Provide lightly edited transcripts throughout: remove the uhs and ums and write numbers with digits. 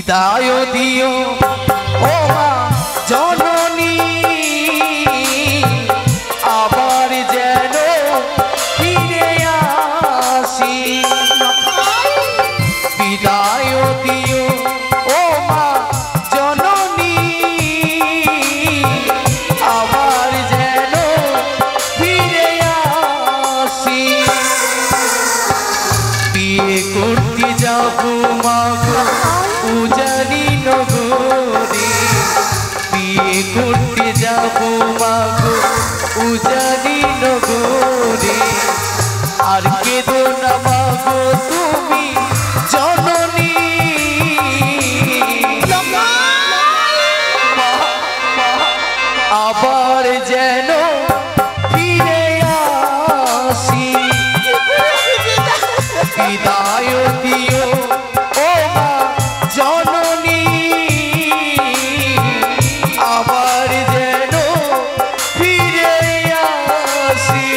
বিদায় দিও ও মা জননী আবার যেন ফিরে আসি বিদায় দিও ও মা জননী আবার যেন ফিরে আসি বিয়ে করতে যাবো মা গো উজানি নগরী বিয়ে করতে যাবো মা গো উজানি নগরী আর কেঁদো না মা গো তুমি জননী আবার যেন ফিরে আসি বিদায় দিও ও মা জননী আবার যেন ফিরে আসি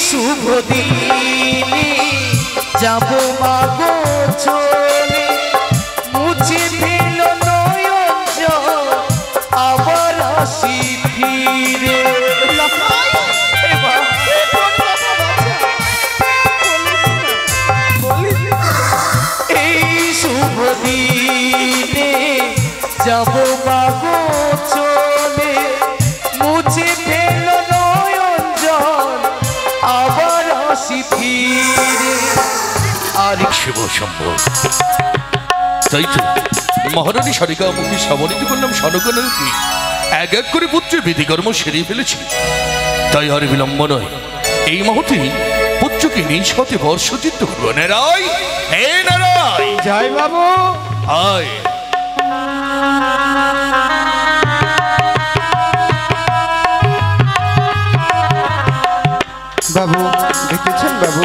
শুভ দিনে যাবো মা গো চলে মুছে ফেল নয়ন জল আবার আসি ফিরে এই শুভ দিনে যাবো মা গো চলে মুছে ফেল নয়ন জল আবার আসি ফিরে আর শিব সম্ভব তাই তো মহারানী সারিকামুখী সমন্বিত করলাম সনগণের কি এক এক করে পুত্রের বিধিকর্ম সেরে ফেলেছি তাই আর বিলম্ব নয় এই মুহূর্তে পুত্রকে নিজ হাতে বর্ষচিত্ত করব নারায় হে নারায় জয় বাবু আয় বাবু দেখেছেন বাবু?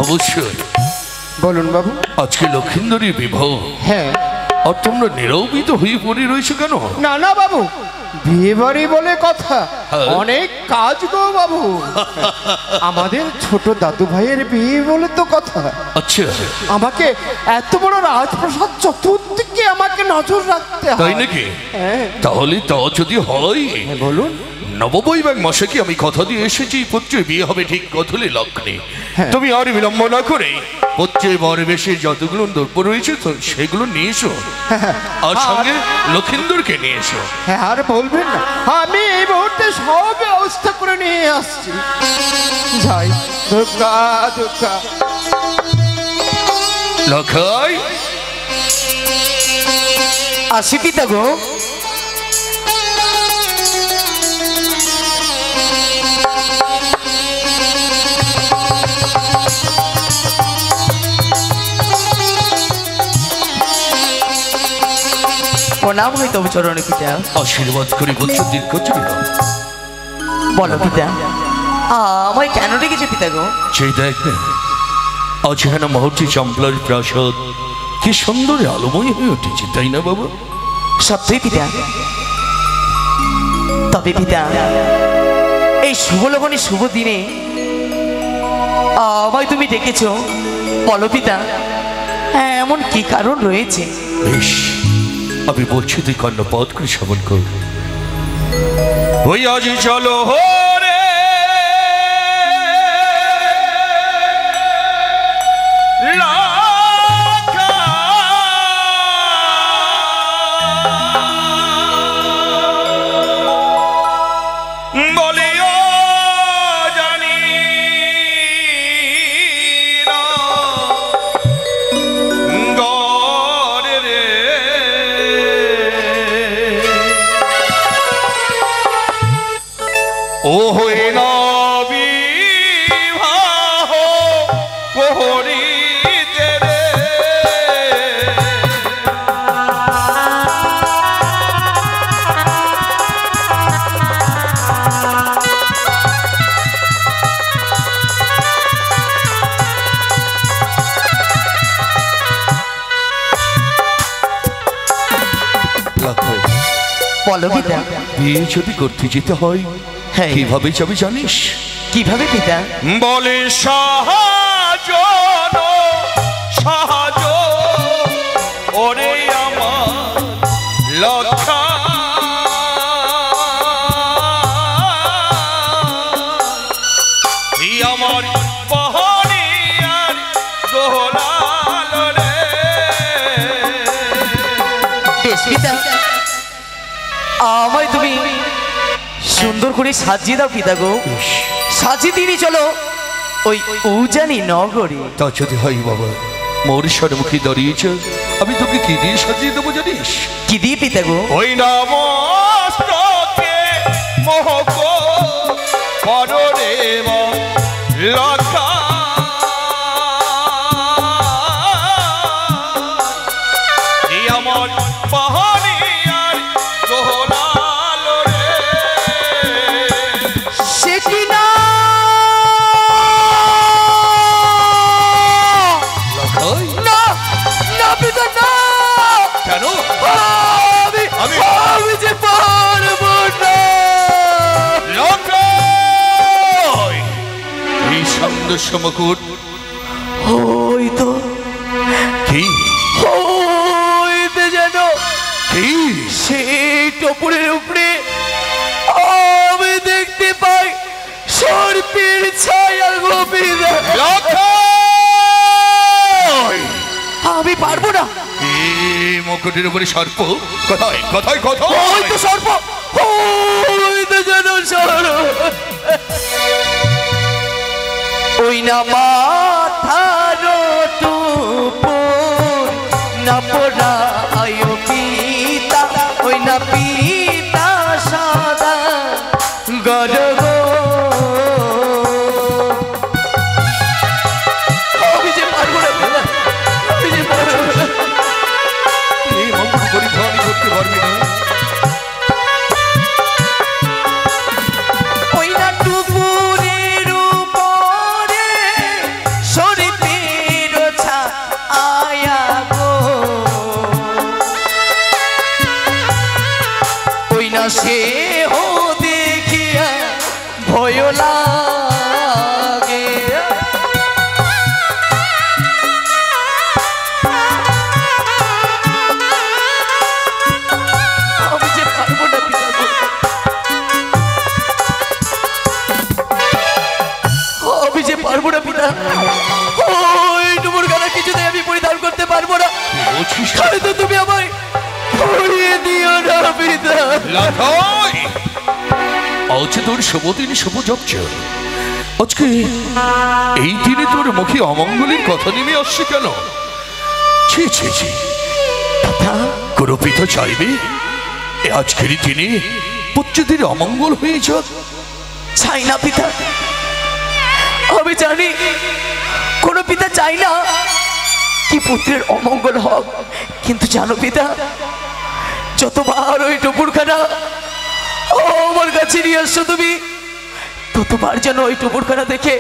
অবশ্যই। বলুন বাবু। আজকে লক্ষিন্দরীর বিবাহ। হ্যাঁ। আর তোমরা নিরবিত হয়ে পড়ে রয়েছে কেন? না না বাবু, বিয়ে বাড়ি বলে কথা, অনেক কাজ গো বাবু। আমাদের ছোট দাদু ভাইয়ের বিয়ে বলে তো কথা। আচ্ছা, আমাকে এত বড় রাজপ্রাসাদ চতুর্দিকে আমাকে নজর রাখতে হয়। তাই নাকি? তাহলে তা যদি হয় বলুন। নববৈবাহিক মশাইকে আমি কথা দিয়ে এসেছি পুত্রের বিয়ে হবে ঠিক কথলে লগ্নে। তুমি আর বিলম্ব না করে পুত্রের বর বেশে যতগুলো দ্রব্য রয়েছে সেগুলো নিয়ে এসো, আর সঙ্গে লক্ষিন্দরকে নিয়ে এসো। হ্যাঁ, আর বলবেন না, আমি এই মুহূর্তে সব ব্যবস্থা করে নিয়ে আসছি। যাই। দুর্গা দুর্গা লখাই আসি পিতা গো। প্রণাম হয় তবে চরণে পিতা। আশীর্বাদ করি পুত্র দীর্ঘজীবী হোক। বলো পিতা, আমায় কেন রেখেছে পিতা গো? সেই দেখ না, আজ হেন মুহূর্তে চম্পলার প্রাসাদ কি সুন্দর আলোময় হয়ে উঠেছে, তাই না বাবা? সত্যই পিতা। তবে পিতা, এই শুভ লগনে শুভ দিনে আমায় তুমি ডেকেছ, বলো পিতা এমন কি কারণ রয়েছে? বেশ, আমি বলছি তুই কর্ণপদ করে শ্রবণ কর। ওই আজ চলো রে ও হয়ে না বিবাহ করিতে রে লক্ষণ, বলো পিতা। বিয়ে যদি করতে যেতে হয় হ্যাঁ। কিভাবে যাবে জানিস? কিভাবে পিতা? বলে সাহাজন সাহাজ ওরে আমার লক্ষা আমার পাহাড়ি আর দোলাল রে। বেশ পিতা, আমায় তুমি সুন্দর করে সাজিয়ে দাও পিতা গো। সাজিয়ে দিয়ে চলো ওই উজানি নগরে। তা যদি হয় বাবা, মোর সম্মুখে দাঁড়িয়েছ, আমি তোকে কি দিয়ে সাজিয়ে দেবো জানিস? কি দিয়ে পিতা গো? ওই নমস্তে মোহক পরে লক্ষা আমার পাহাড়ি আর দোলাল রে। সে কি না না না পিতা না। কেন? আমি যে পারবো না। এই সন্দেশ মুকুট ওই তো কি? ওই তো যেন কি? সেই টপুরের উপরে আমি দেখতে পাই সর্পের ছায়া গো পিতা। আমি পারবো না। এই মুকুটের উপরে সর্প? কোথায় কোথায় কোথায়? ওই তো সর্প, ওই তো যেন সর্প। ওই না মাথার টুপুর না পড়ায় পিতা, ওই না পিতা সদা গর্ব। আমি যে পারবো না পিতা, আমি যে পারবো না। এই মুকুট পরিধান করতে পারবি না? ওই না টুপুরের উপরে সর্পের ছায়া গো। ওই না সে হো দেখিয়া ভয় লাগে। আমি যে পারবো না পিতা গো। আমি যে পারবো না পিতা। ওই ডুবুর গানা কিছুতে আমি পরিধান করতে পারবো না। বলছিস তাহলে তো তুমি আমায় পরিয়ে দিও না পিতা। লাঠাই আজ তোর শুভদিন শুভ যাচ্ছ। আজকে এই দিনে তোর মুখে অমঙ্গলের কথা নেমে আসছে কেন? ছি ছি ছি, কোনো পিতা চাইবে আজকের দিনে পুত্রদের অমঙ্গল হয়ে যাক? চাই না পিতা, আমি জানি কোনো পিতা চাই না কি পুত্রের অমঙ্গল হোক। কিন্তু জানো পিতা, যতবার ওই টুপুরখানা আমার কাছে নিয়ে আসছো তুমি, ততবার যেন ওই টুপুরখানা দেখে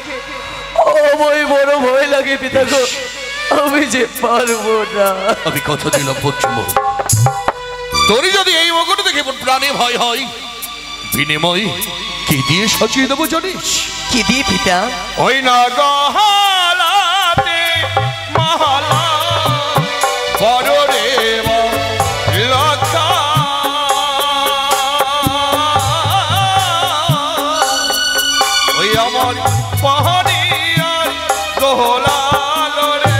আমায় বড় ভয় লাগে পিতা গো। আমি যে পারবো না। আমি কথা দিলাম পুত্র, তোরই যদি এই মুকুট দেখে প্রাণে ভয় হয়, বিনিময় কি দিয়ে সাজিয়ে দেবো জানিস? কি দিয়ে পিতা? ওই না গহলাতে মহলা পরে লক্ষা ওই আমার পাহাড়ি আর দোলাল রে।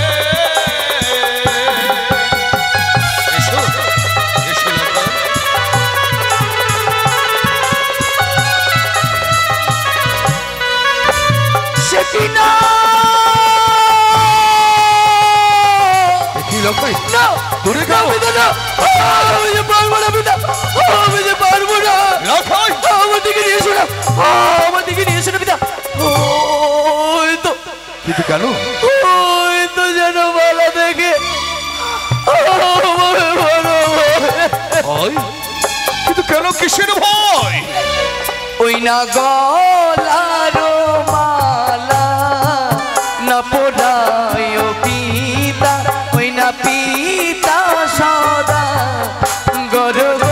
এসো এসো লক্ষা। সে কি না কি লক্ষাই? না দূরে যাও। পিতা না, আমি যে পারবো না পিতা, আমি যে পারবো না। লক্ষাই আমার দিকে নিয়ে এসো না, আমার দিকে নিয়ে এসো না পিতা। ওই তো, কিন্তু কেন? ওই তো যেন বলা দেখে ভয়? কিন্তু কেন, কিসের ভয়? ওই না গলার মালা না পড়ায় পিতা, ওই না পিতা সদা গর্ব।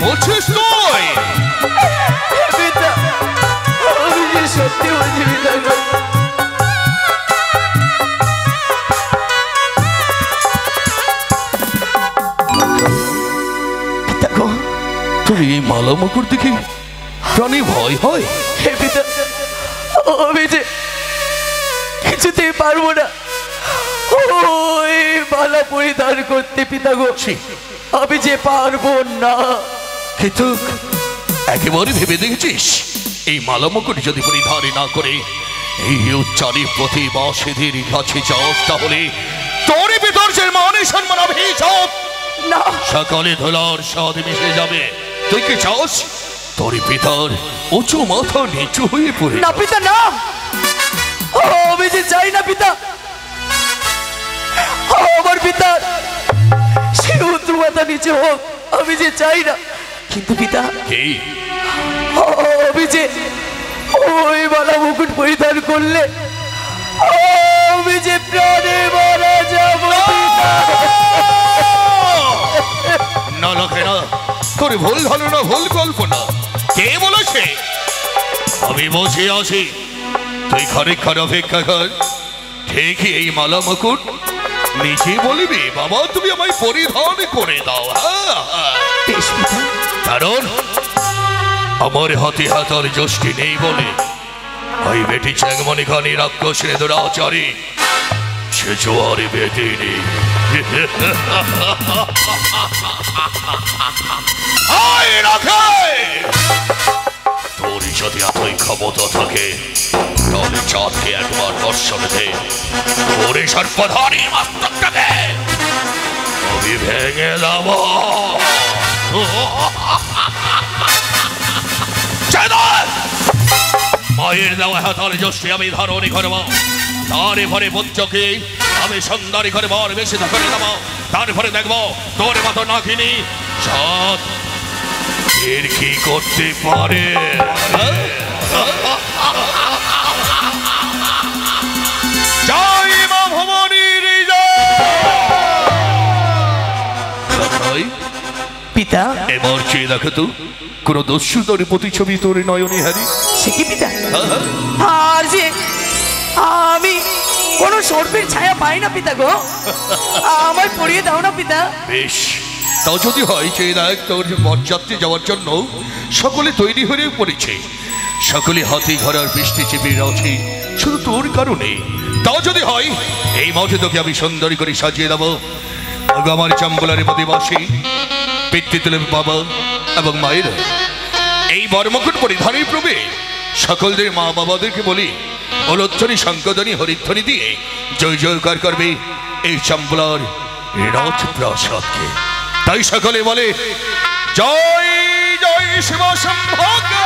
বলছিস তুই? পিতা আমি যে সত্যি বলছি পিতা গো। পিতা গো তোর এই মালা মুকুট দেখে প্রাণে ভয় হয়? হে পিতা আমি যে কিছুতেই পারবো না ওই মালা পরিধান করতে পিতা গো। আমি যে পারবো না। কিন্তু একেবারে ভেবে দেখেছিস এই মালা মুকুট যদি পরিধান না করে এই উচ্চারী প্রতিবাসীদের কাছে যাস তাহলে তোর ভিতর যে মানে সম্মান অভিযোগ না সকালে ধুলার স্বাদ মিশে যাবে। তুই কি চাস তোর ভিতর উঁচু মাথা নিচু হয়ে পড়ে? না পিতা না আমি যে চাই না পিতা। আমার পিতা সে উঁচু মাথা নিচে হোক আমি যে চাই না। কিন্তু পিতা কি আমি যে ওই মালা মুকুট পরিধান করলে আমি যে প্রাণে মারা যাব না লখে না, তোর ভুল ধারণা ভুল কল্পনা। কে বলেছে? আমি বসে আছি, তুই খানিকক্ষণ অপেক্ষা কর। ঠিকই এই মালা মুকুট নিজে বলিবি বাবা তুমি আমায় পরিধান করে দাও। কারণ আমার হাতে হাতার যষ্টি নেই বলে ওই বেটি চ্যাংমনি খানি রাক্ষসের দুরাচারী সে জোয়ারে বেটে নেই। তোর যদি এতই ক্ষমতা থাকে তাহলে চাঁদকে একবার দর্শন দে, ওরে সর্বধারী মস্তকটাকে আমি ভেঙে দেব। মায়ের দেওয়া হাতার যষ্টি আমি ধারণী করব, তারে ভরে বঞ্চকে আমি সুন্দরী করে বর বেশি করে দেব। তারপরে দেখবো তোর মতো নাকিনি চাঁদ এর কি করতে পারে। জয় মা ভবানীর জয়। পিতা এবার চেয়ে দেখো তো কোন দস্যু তোর প্রতিছবি তোর নয়নে হারি। সে কি পিতা? আর যে আমি কোন সর্পের ছায়া পাই না পিতা গো, আমার পরিয়ে দাও না পিতা। বেশ, তাও যদি হয় চেয়ে দেখ তোর বরযাত্রী যাওয়ার জন্য সকলে তৈরি হয়ে পড়েছে, সকলে হাতে ঘরার বৃষ্টি চেপে আছে শুধু তোর কারণে। তাও যদি হয় এই মঠে তোকে আমি সুন্দরী করে সাজিয়ে দেবো। আমার চাম্বলারে প্রতিবাসী পিতৃতুলের বাবা এবং মায়ের এই বর্মকুট পরিধানের প্রবে সকলদের মা বাবাদেরকে বলি অলধ্বনি শঙ্কধ্বনি হরিধ্বনি দিয়ে জয় জয়কার করবে এই চাম্বলার রাজপ্রাসাদকে। তাই সকলে বলে জয় জয় শিব শম্ভকে।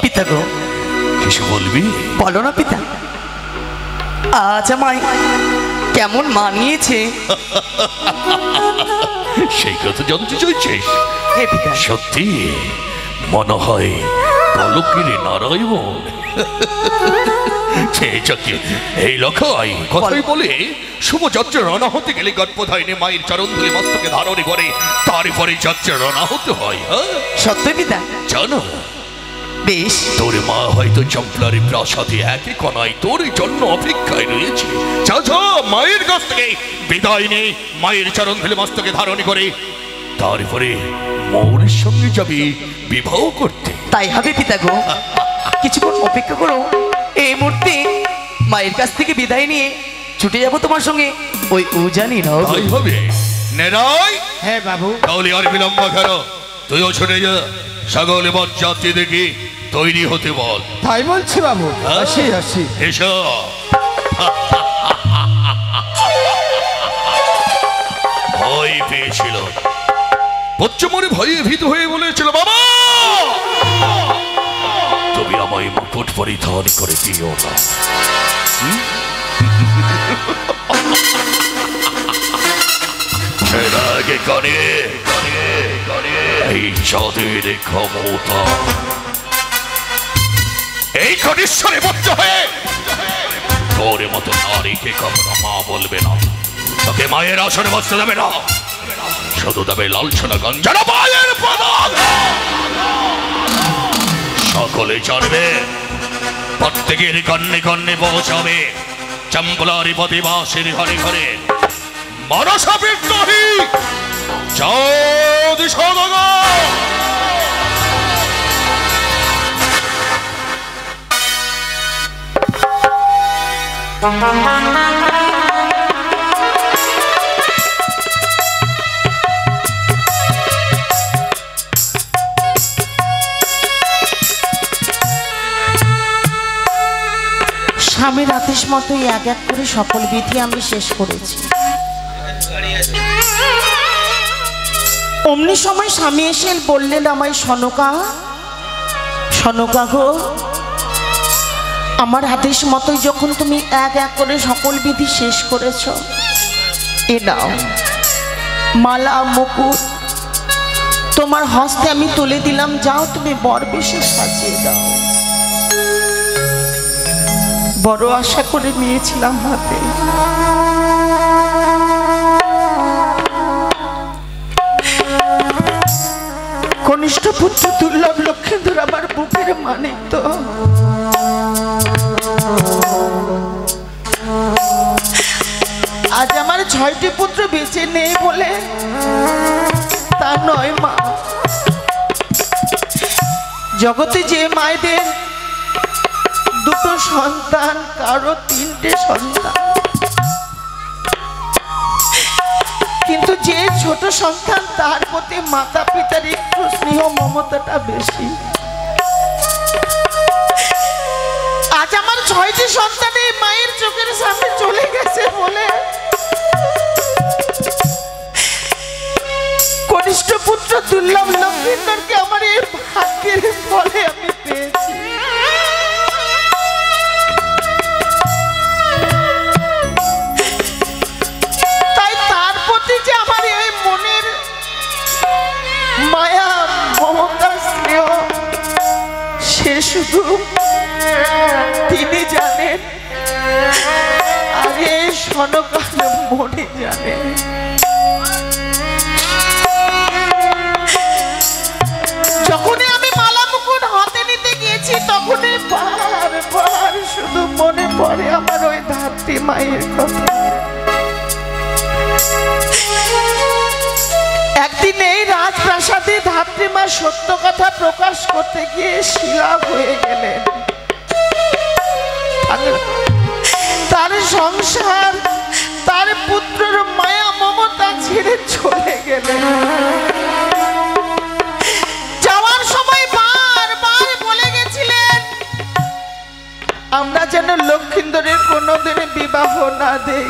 পিতা গো কিছু বলবি? বলো না পিতা। আজ আমায় কেমন মানিয়েছে সেই কথা জানতে চাইছিস? হে পিতা সত্যি মনে হয় পলকের নারায়ণ। এই লখাই কথাই বলে শুভযাত্রা রানা হতে গেলে গর্ভধারিণী মায়ের চরণ ধুলে মস্তকে ধারণে করে তারপরে যাত্রা রানা হতে হয়। সত্যি পিতা জানো বেশ, তোর মা হয়তো চম্পলারি প্রাসাদে একে কনায় তোর জন্য অপেক্ষায় রয়েছে। যা যা মায়ের কাছ থেকে বিদায় নেই, মায়ের চরণ ধুলে মস্তকে ধারণে করে তারপরে মৌরের সঙ্গে যাবি বিবাহ করতে। তাই হবে পিতা গো, কিছুক্ষণ অপেক্ষা করো। এই মুহূর্তে মায়ের কাছ থেকে বিদায় নিয়ে ছুটে যাবো তোমার সঙ্গে ওই উজানি নাও। তাই হবে নেরাই। হ্যাঁ বাবু। তাহলে আর বিলম্ব কেন, তুইও ছুটে যা, সকলে বরযাত্রী দেখি তৈরি হতে বল। তাই বলছি বাবু। আসি আসি। এসো। ভয় পেয়েছিল, পশ্চিমরে ভয়ে ভীত হয়ে বলেছিল বাবা তুমি আমায় মুকুট পরিধান করে দিও না। থেকে কানে এই চাঁদের ক্ষমতা, এই কনিশ্বরে বদ্ধ হয়ে তোর মতো নারীকে কখনো মা বলবে না, তোকে মায়ের আসনে বসতে দেবে না, শুধু দেবে লালসনা গঞ্জানা পায়ের পতাকা। সকলে জানবে, প্রত্যেকের কন্যে কন্যে পৌঁছাবে চম্পলারি প্রতিবাসীর ঘরে ঘরে মনসা বিদ্রোহী চাঁদ সদাগর। স্বামীর আদেশ মতোই এক এক করে সকল বিধি আমি শেষ করেছি। অমনি সময় স্বামী এসে বললেন আমায়, সনকা সনকা গো, আমার আদেশ মতোই যখন তুমি এক এক করে সকল বিধি শেষ করেছ, এ নাও মালা মুকুট তোমার হস্তে আমি তুলে দিলাম, যাও তুমি বর বেশে সাজিয়ে দাও। বড় আশা করে নিয়েছিলাম হাতে, কনিষ্ঠ পুত্র দুর্লভ লক্ষ্মীধর আমার বুকের মানিক তো। আজ আমার 6টি পুত্র বেঁচে নেই বলে তা নয় মা, জগতে যে মায়েদের দুটো সন্তান, কারো 3টে সন্তান, কিন্তু যে ছোট সন্তান তার প্রতি মাতা পিতার একটু স্নেহ মমতাটা বেশি। আজ আমার 6টি সন্তান এই মায়ের চোখের সামনে চলে গেছে বলে কনিষ্ঠ পুত্র দুর্লভ লক্ষ্মীধরকে আমার এই ভাগ্যের ফলে আমি পেয়েছি। তাই তার প্রতি যে আমার এই মনের মায়া মমতা স্নেহ সে শুধু তিনি জানেন, আর এই সনকার মনে জানেন। যখনই আমি মালা মুকুট হাতে নিতে গিয়েছি তখনই বারবার শুধু মনে পড়ে আমার ওই ধাত্রী মায়ের কথা। একদিন এই রাজপ্রাসাদে ধাত্রী মা সত্য কথা প্রকাশ করতে গিয়ে শিলা হয়ে গেলেন। তার সংসার, তার পুত্রের মায়া মমতা ছেড়ে চলে গেলেন। যাওয়ার সময় বারবার বলে গেছিলেন আমরা যেন লক্ষ্মীধরের কোনোদিন বিবাহ না দেই।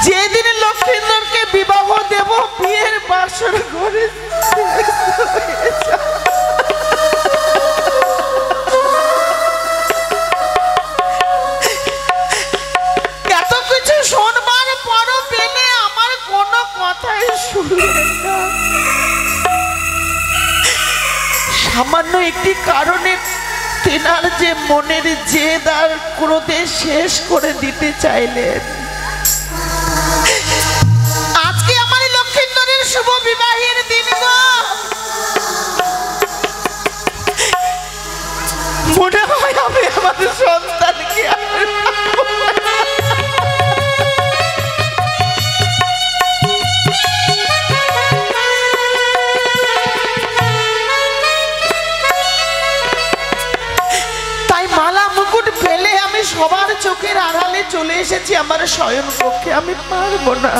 যেদিন লক্ষ্মীধরকে বিবাহ দেব বিয়ের বাসর ঘরে এত কিছু শোনবার পরও পেলে আমার কোনো কথাই শুনলেন না। সামান্য একটি কারণে তেনার যে মনের জেদ আর ক্রোধে শেষ করে দিতে চাইলেন। আজকে আমার লক্ষ্মীধরের শুভ বিবাহের দিন গো, মনে হয় আমি আমাদের সন্তানকে তাই মালা মুকুট ফেলে আমি সবার চোখের আড়ালে চলে এসেছি আমার শয়ন কক্ষে। আমি পারবো না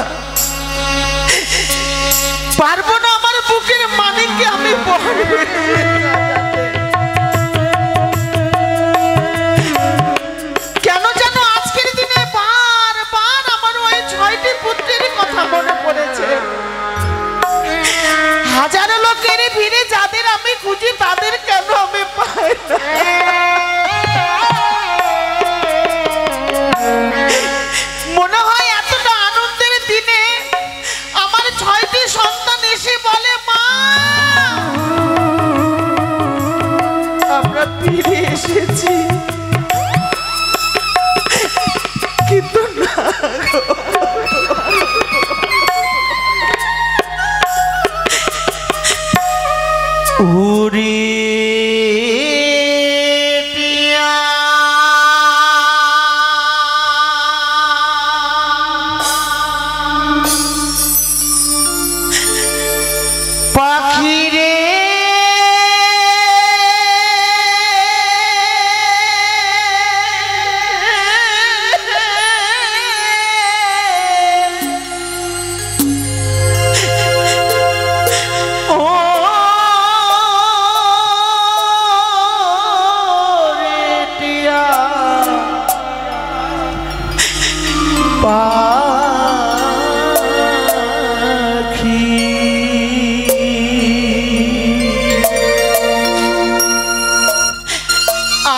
আমার বুকের মানিককে আমি কেন যেন আজকের দিনে বারবার আমার ওই 6টি পুত্রের কথা মনে পড়েছে। হাজারো লোকের ভিড়ে যাদের আমি খুঁজি তাদের কেন আমি পাই না। মনে হয় এতটা পাখি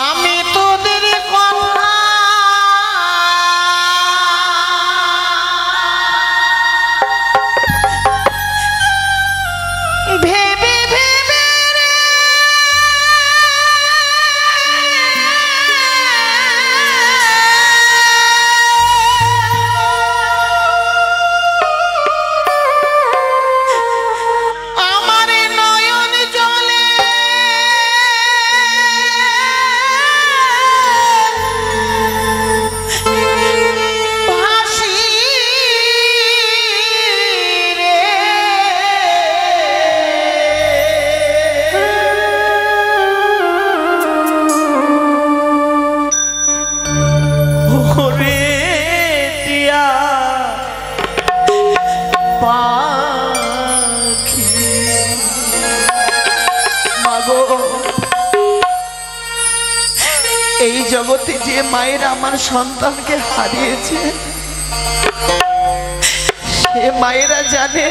আমি তোদের কথা ভেবে ভেবে আমার নয়ন জলে ভাসি রে ওরে টিয়া পাখি মাগো এই জগতে যে মায়ের আমার সন্তানকে হারিয়েছে সে মায়েরা জানে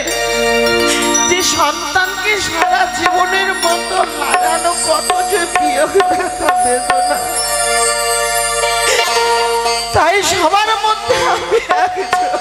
যে সন্তানকে সারা জীবনের মতো হারানো কত যে বিয়োগ ব্যথা বেদনা। তাই সবার মধ্যে আমি একজন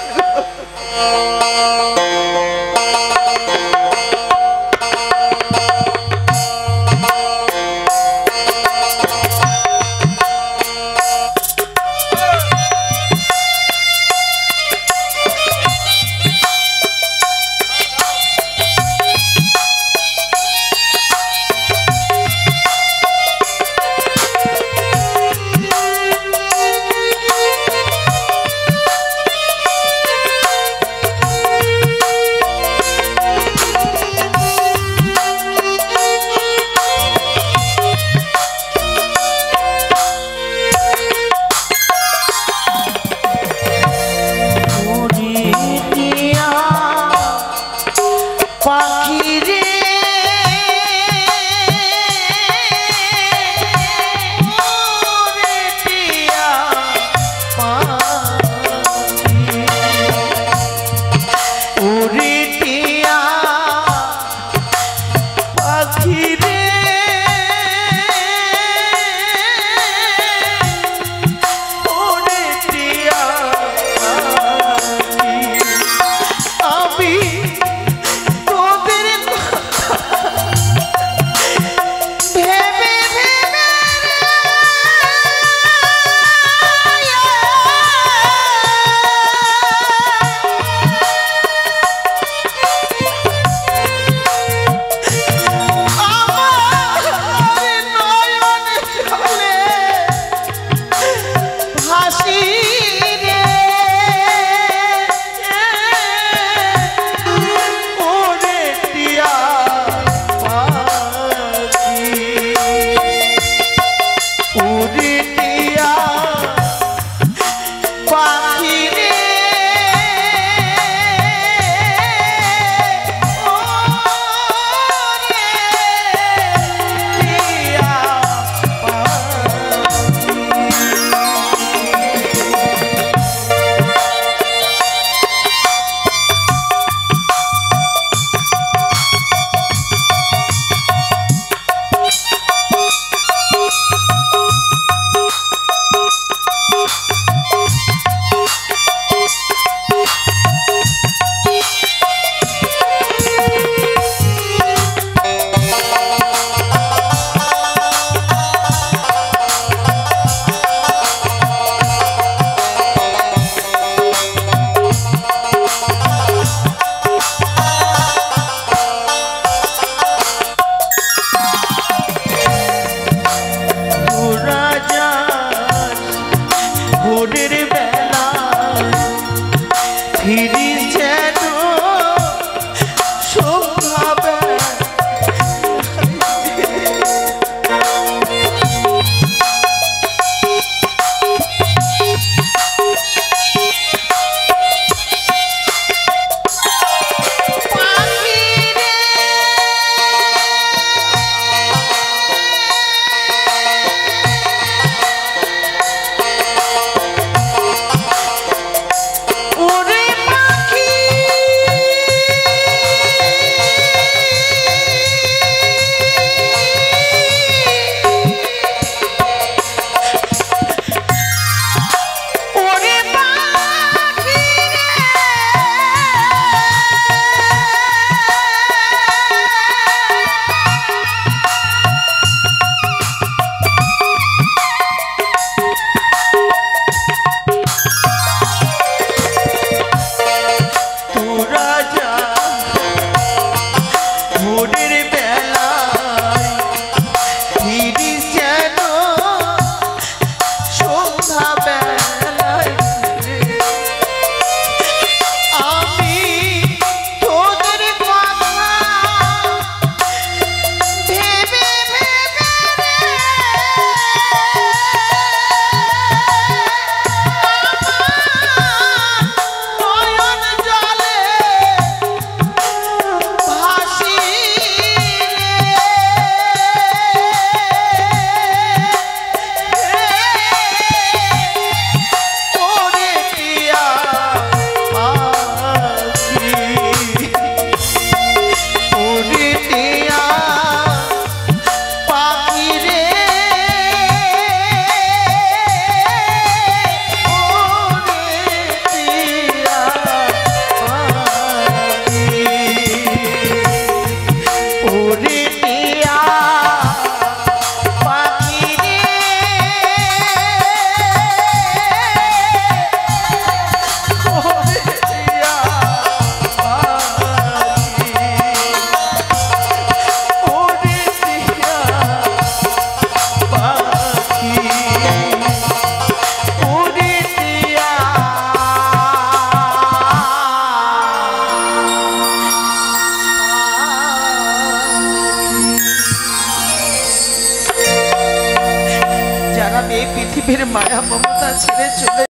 মায়া মমতা ছেড়ে চলে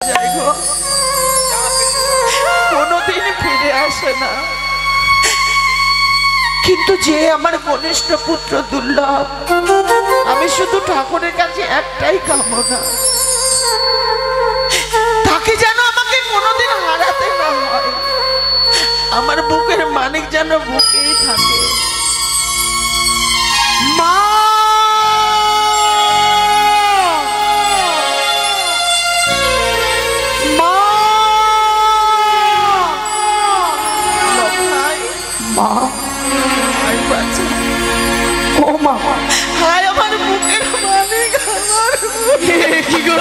যায় গো, কোনোদিন ফিরে আসে না। কিন্তু যে আমার কনিষ্ঠ পুত্র দুর্লভ, আমি শুধু ঠাকুরের কাছে একটাই কামনা, তাকে যেন আমাকে কোনোদিন হারাতে না হয়। আমার বুকের মানিক যেন বুকেই থাকে। মা, মা, মা, ও মা, হায় আমার বুকের মানিক, আমার কি গো?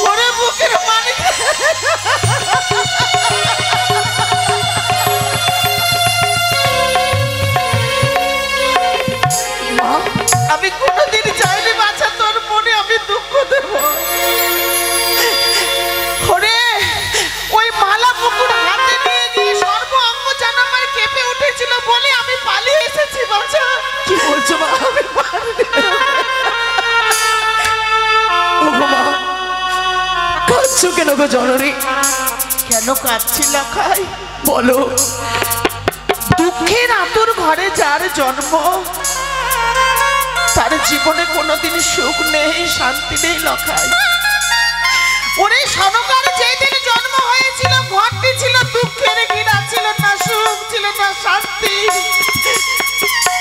ওরে বুকের মানিক, মা, আমি কোনোদিন চাইনি বাছা তোর মনে আমি দুঃখ দেব। ওরে ওই মালা মুকুট হাতে নিয়ে গিয়ে সর্ব অঙ্গ যেন আমার কেঁপে উঠেছিল বলে আমি পালিয়ে এসেছি বাছা। কি বলছো মা? আমি পালিয়ে ও গো মা, কাঁদছো কেন গো জননী? কেন কাঁদছি লাখাই? বলো। দুঃখের আতুর ঘরে যার জন্ম, তার জীবনে কোনোদিন সুখ নেই, শান্তি নেই লখাই। ওরে সনকার যেদিন জন্ম হয়েছিল, ঘরটি ছিল দুঃখের ঘিরা, ছিল না সুখ, ছিল না শান্তি।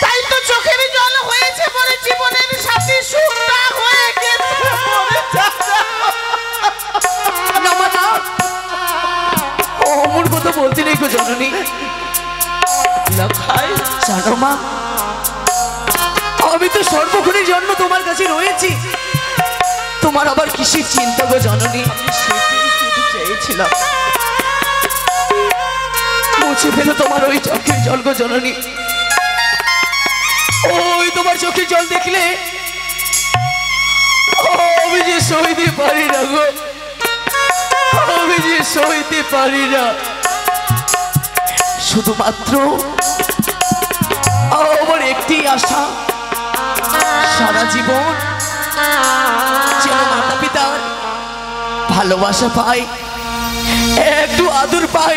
তাই তো চোখের জল হয়েছে বলে জীবনের সাথে সুখটা হয়ে গেছে। ওরে চাচা, না মা, না, অমর কথা বলতে নেই গো জননী। লখাই জানো মা, আমি তো সর্বক্ষণের জন্য তোমার কাছে রয়েছি, তোমার আবার কিসের চিন্তা গো জননী? আমি সেটাই শুধু চেয়েছিলাম। মুছে ফেলো তোমার ওই চোখের জল গো জননী। ওই তোমার চোখের জল দেখলে আমি যে সইতে পারি না গো, আমি যে সইতে পারি না। শুধুমাত্র আমার একটি আশা, সারা জীবন যেন মাতা পিতার ভালোবাসা পাই, একটু আদর পাই,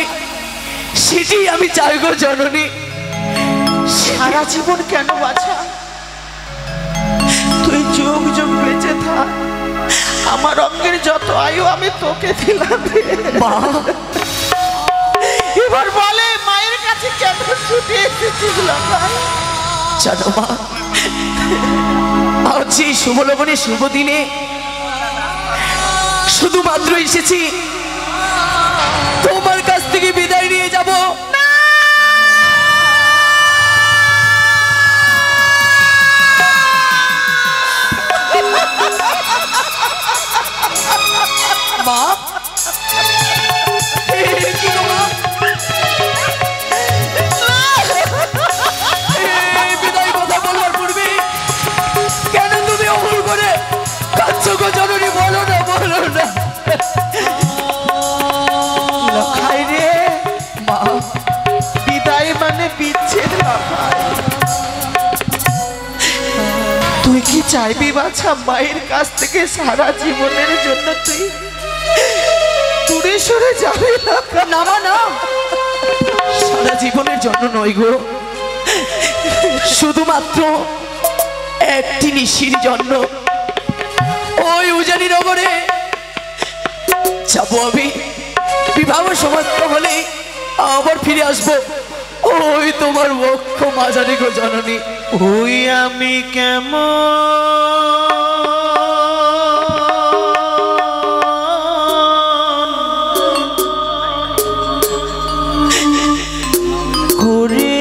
সেটাই আমি চাই গো জননী। সারা জীবন কেন বাছা? তুই যুগ যুগ বেঁচে থাক, আমার অঙ্গের যত আয়ু আমি তোকে দিলাম রে। মা, এবার বলে মায়ের কাছে কেন ছুটে এসেছিস লখাই? জানো মা, আজ এই শুভ লগনে শুভ দিনে শুধুমাত্র এসেছি তোমার কাছ থেকে বিদায় নিয়ে যাব। মা, কি গো মা? এই বিদায় কথা বলবার পূর্বে কেন তুমি অমর করে কাঁদছো গো জননী? বলো না, বলো না। লখাই রে, মা, বিদায় মানে বিচ্ছেদ লখাই। তুই কি চাইবি বাছা মায়ের কাছ থেকে সারা জীবনের জন্য তুই দূরে সরে যাবি লখাই? না মা, না, সারা জীবনের জন্য নয় গো, শুধুমাত্র একটি নিশির জন্য। ওই উজানি নগরে যাবো আমি, বিবাহ সমাপ্ত হলে আবার ফিরে আসবো ওই তোমার বক্ষ মাঝারি গো জননী। ওই আমি কেমন করে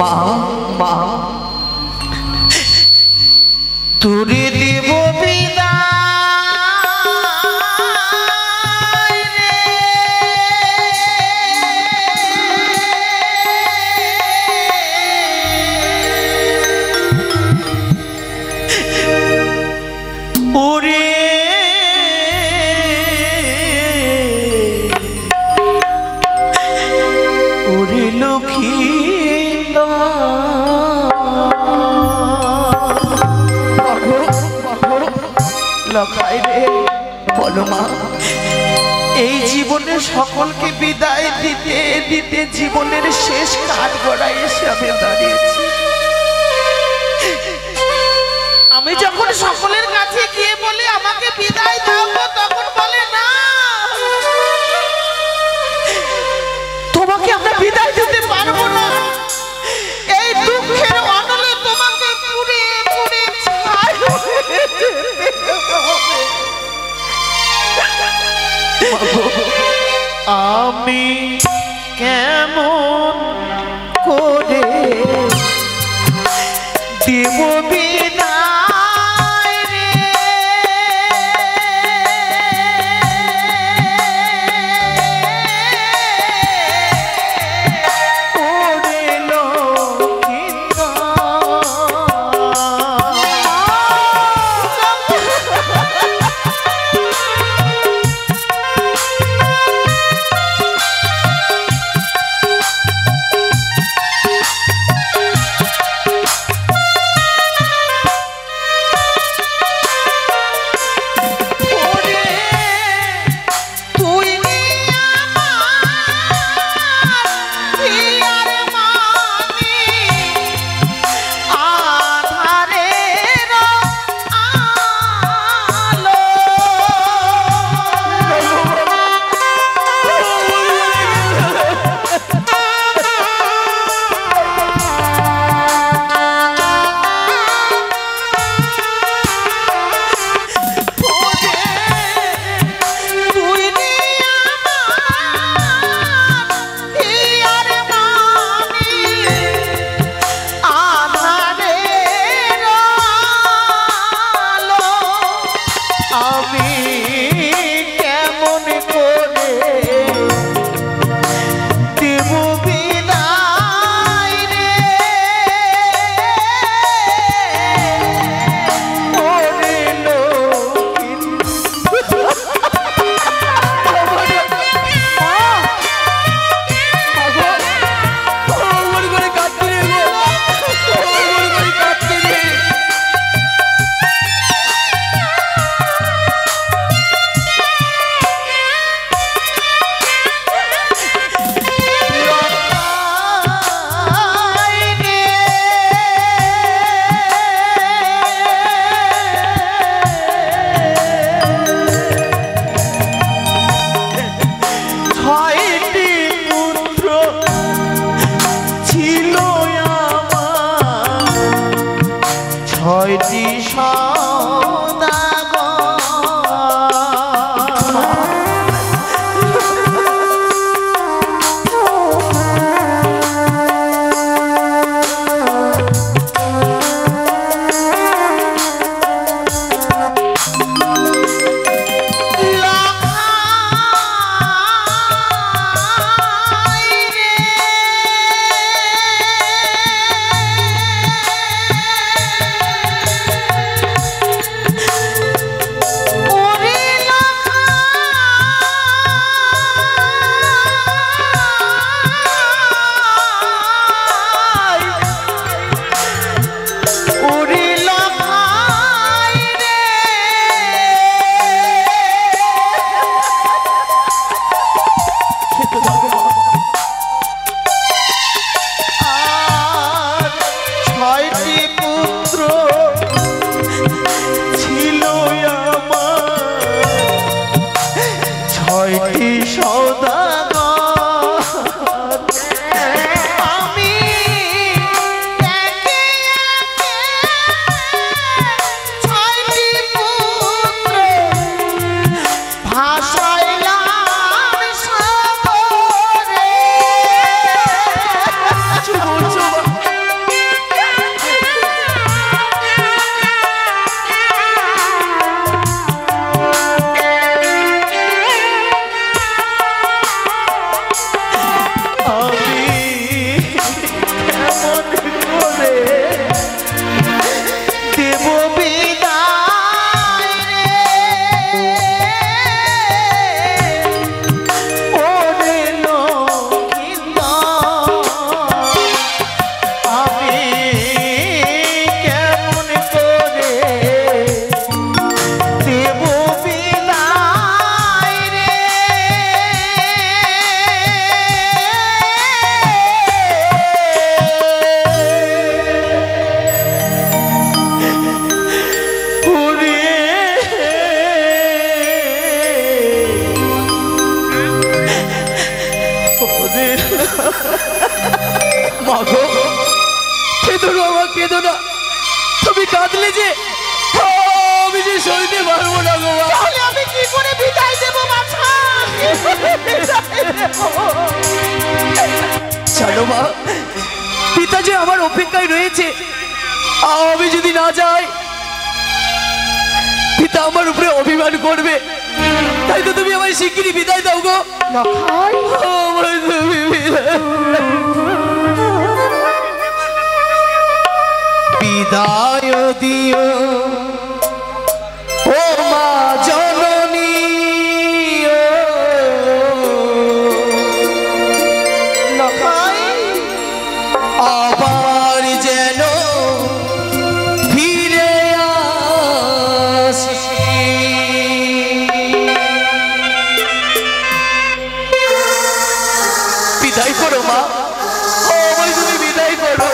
মা, মা, তোরে দেব বিদায় রে। ওরে দুঃখিত লখাই রে বলো মা, এই জীবনে সকলকে বিদায় দিতে দিতে জীবনের শেষ কাঠ গড়ায় এসে আমি দাঁড়িয়েছি। আমি যখন সকলের কাছে গিয়ে বলি আমাকে বিদায় দাও, তখন বলে না, তোমাকে আমরা বিদায় দিতে পারবো না, এই দুঃখের অনলে তোমাকে পুড়ে পুড়ে ছাই হয়ে যেতে হবে। আমি কেমন করে দেব বিদায় রে, পড়ল কিন্তু মা গো, কেঁদো না মা, কেঁদো না। তুমি কাঁদলে যে আমি যে সইতে পারবো না গো মা। তাহলে আমি কি করে বিদায় দেবো বাছা? চলো মা, পিতা যে আমার অপেক্ষায় রয়েছে, আমি যদি না যাই পিতা আমার উপরে অভিমান করবে। তাই তো তুমি আমায় শিগগিরই বিদায় দাও গো। আমায় তুমি বিদায় দিও ও মা জননী, আবার যেন ফিরে আসি। বিদায় করো মা, আমায় তুমি বিদায় করো।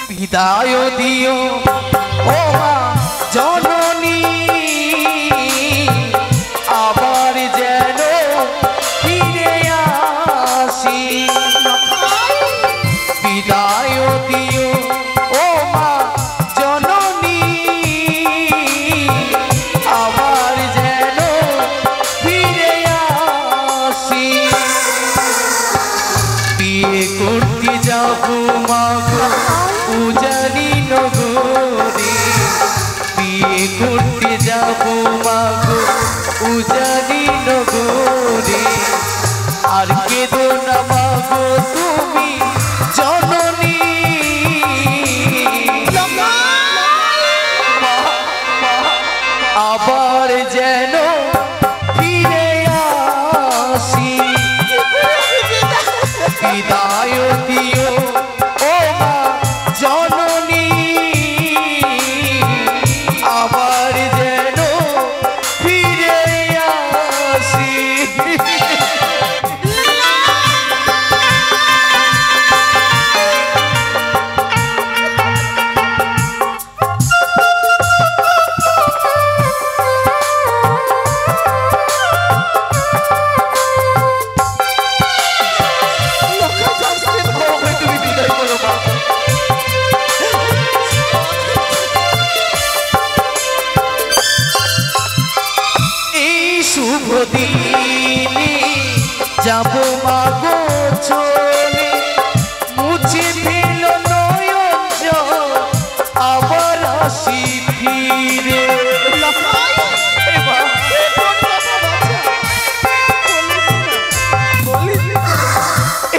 বিদায় দিও ও মা জননী, আবার যেন ফিরে আসি। বিদায় দিও ও মা জননী, আবার যেন ফিরে আসি। বিয়ে করতে যাবো মা গো উজানি নগরে, বিয়ে করতে যাবো মা গো উজানি নগরে। আর কেঁদো না মা গো তুমি জননী, আবার যেন ফিরে আসি। বিদায় দিও ও মা জননী, আবার যেন ফিরে আসি। তুমি বিদায় করো মা। এই শুভ দিনে যাব মা গো চলে, মুছে ফেল নয়ন জল, আবার আসি ফিরে।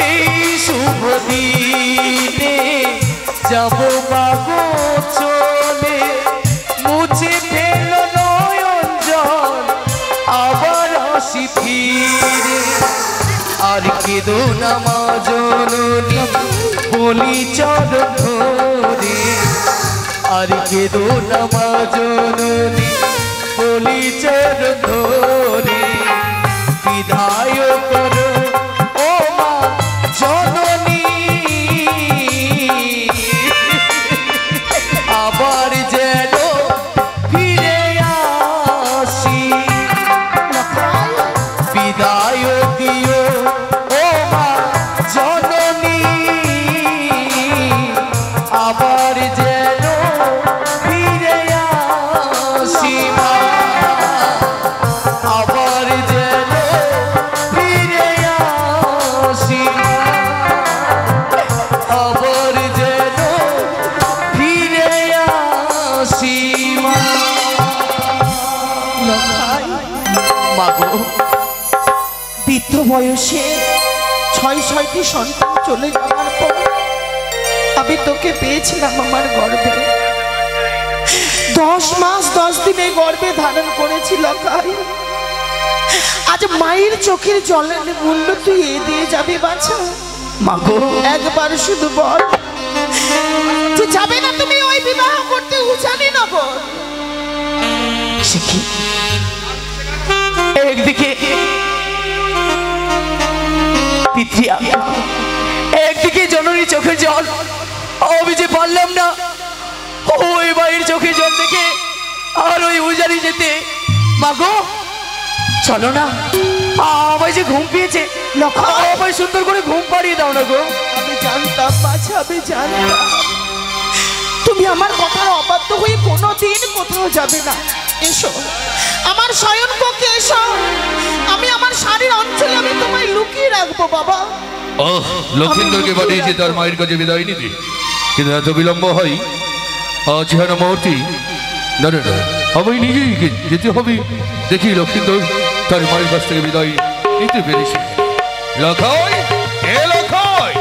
এই শুভ দিনে যাব মা গো চলে, মুছে ফেল নয়ন জল, আবার আসি ফিরে। আর কেঁদো না মা জননী বলি চরণ ধরে, আর কেঁদো না মা জননী বলি চরণ ধরে। বিদায় করো ও মা জননী, আবার যেন ফিরে আসি। বিদায় দিও ও মা জননী, আবার যেন ফিরে আসি। আবার যেন ফিরে আসি, আবার যেন ফিরে আসি। মাগো, বৃদ্ধ বয়সে ৬-৬টি সন্তান চলে যাওয়ার পর আমি তোকে পেয়েছিলাম আমার গর্ভে, 10 মাস 10 দিন এই গর্ভে ধারণ করেছিল। আজ মায়ের চোখের জলের মূল্য তুই এ দিয়ে যাবি বাছা? মাগো একবার শুধু বল যে যাবে না তুমি ওই বিবাহ করতে উজানি নগর? সে কি, একদিকে পিতৃ আজ্ঞা, একদিকে জননী চোখের জল, আমি যে পারলাম না ওই মায়ের চোখের জল দেখে আর ওই উজানি যেতে। মাগো চলো না, আমায় যে ঘুম পেয়েছে, আমায় সুন্দর করে ঘুম পাড়িয়ে দাও না গো। আমি জানতাম বাছা, আমি জানতাম তুমি আমার কথার অবাধ্য হয়ে কোনোদিন কোথাও যাবে না। এসো আমার শয়ন কক্ষে, এসো, আমি আমার শাড়ির অঞ্চলে আমি তোমায় লুকিয়ে রাখবো বাবা। লক্ষিন্দরকে পাঠিয়েছে তার মায়ের কাছে বিদায় নিতে, কিন্তু এত বিলম্ব হয় আজ হেন মুহূর্তে। না না না, আমি নিজেই যেতে হবে। দেখি লক্ষিন্দর তার মায়ের কাছ থেকে বিদায় নিতে পেরেছে। লখাই, এ লখাই,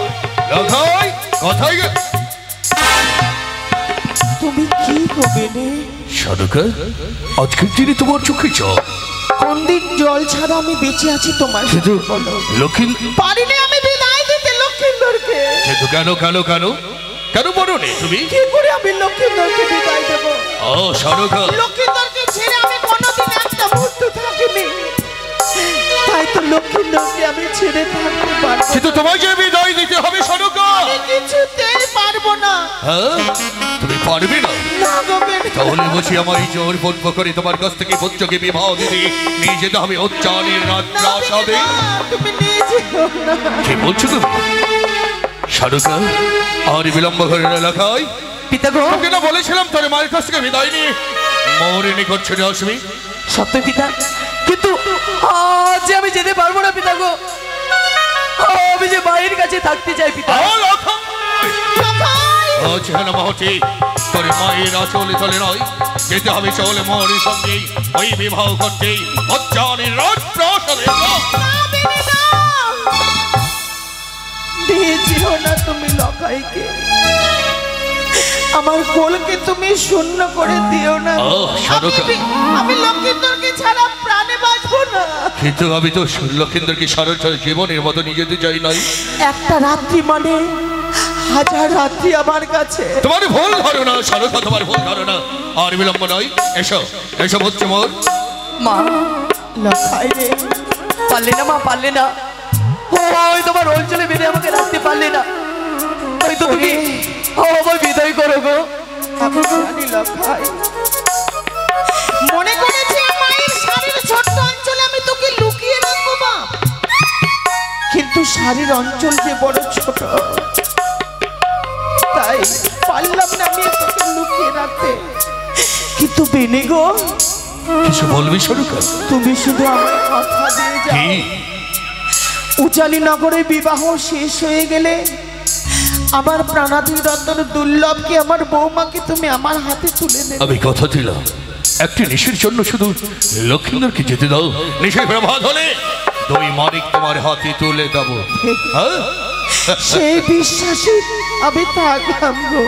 লখাই কোথায় গে? তুমি কি করবে রে সাধুকা, আজকের দিনে তোমার চোখে চোখ, কোন দিন জল ছাড়া আমি বেঁচে আছি তোমার? কিন্তু লক্ষিণ পারিনি আমি বিদায় দিতে লক্ষিন্দরকে। কিন্তু কেন কেন কেন কেন বলো নি তুমি? কি করে আমি লক্ষিন্দরকে বিদায় দেব? ও সাধুকা, লক্ষিন্দরকে ছেড়ে আমি কোনোদিন একটা মুহূর্ত থাকিনি, তাই তো লক্ষিন্দরকে আমি ছেড়ে থাকতে পারবো। কিন্তু তোমায় যে বিদায় দিতে হবে সাধুকা। আমি কিছুতেই পারবো না। হ্যাঁ, তুমি পারবে না? না গোবিন্দ, তাহলে বলছি আমার এই জোর বন্ধ করে তোমার কাছ থেকে পুত্রকে বিবাহ দিতে নিয়ে যেতে হবে উচ্চারণের রাজপ্রাসাদে। তুমি নিয়ে যেও না। কি বলছো তুমি সাধুকা? আর বিলম্ব করে না লেখাই। পিতা গো, তোকে না বলেছিলাম তোর মায়ের কাছ থেকে বিদায় নিয়ে মৌরি নিকট ছেড়ে আসবি? সত্য পিতা, কিন্তু আজ যে আমি যেতে পারবো না পিতা গো, আমি যে মায়ের কাছে থাকতে চাই পিতা। আজ হেন মহতি তোর মায়ের আচলে চলে নয়, যেতে হবে চলে মৌরির সঙ্গে ওই বিবাহ করতে উচ্চারণের রাজপ্রাসাদে। নিয়ে যেও না তুমি লখাইকে, আমার কোলকে তুমি শূন্য করে দিও না। আমি লক্ষিন্দরকে ছাড়া প্রাণে বাঁচবো না। কিন্তু আমি তো লক্ষিন্দরকে সারা জীবনের মতো নিয়ে যেতে চাই নাই। একটা রাত্রি মানে হাজার রাত্রি আমার কাছে। তোমার ভুল ধারণা সারথা, তোমার ভুল ধারণা। আর বিলম্ব নয়, এসো এসো হচ্ছে মোর। মা লখাই রে, পারলে না মা, পারলে না, ওই তোমার অঞ্চলে বেঁধে আমাকে রাখতে পারলে না, ওই তো তুমি আমায় বিদায় করো গো। আমি জানি লখাই, মনে করেছি মায়ের শাড়ির ছোট্ট অঞ্চলে আমি তোকে লুকিয়ে রাখবো মা, কিন্তু শাড়ির অঞ্চল যে বড় ছোট, তাই পারলাম না আমি তোকে লুকিয়ে রাখতে। কিন্তু বেনে গো, কিছু বলবি সারুকা? তুমি শুধু আমার কথা দিয়ে যাও, উজানি নগরে বিবাহ শেষ হয়ে গেলে আমার প্রাণাধি রতন দুর্লভকে, আমার বৌমাকে তুমি আমার হাতে তুলে দেবে। আমি কথা দিলাম একটি নিশির জন্য শুধু লক্ষিন্দরকে যেতে দাও। নিশির প্রভাত হলে 2 মানিক তোমার হাতে তুলে দেবো। হ্যাঁ, সেই বিশ্বাসে আমি থাকলাম গো।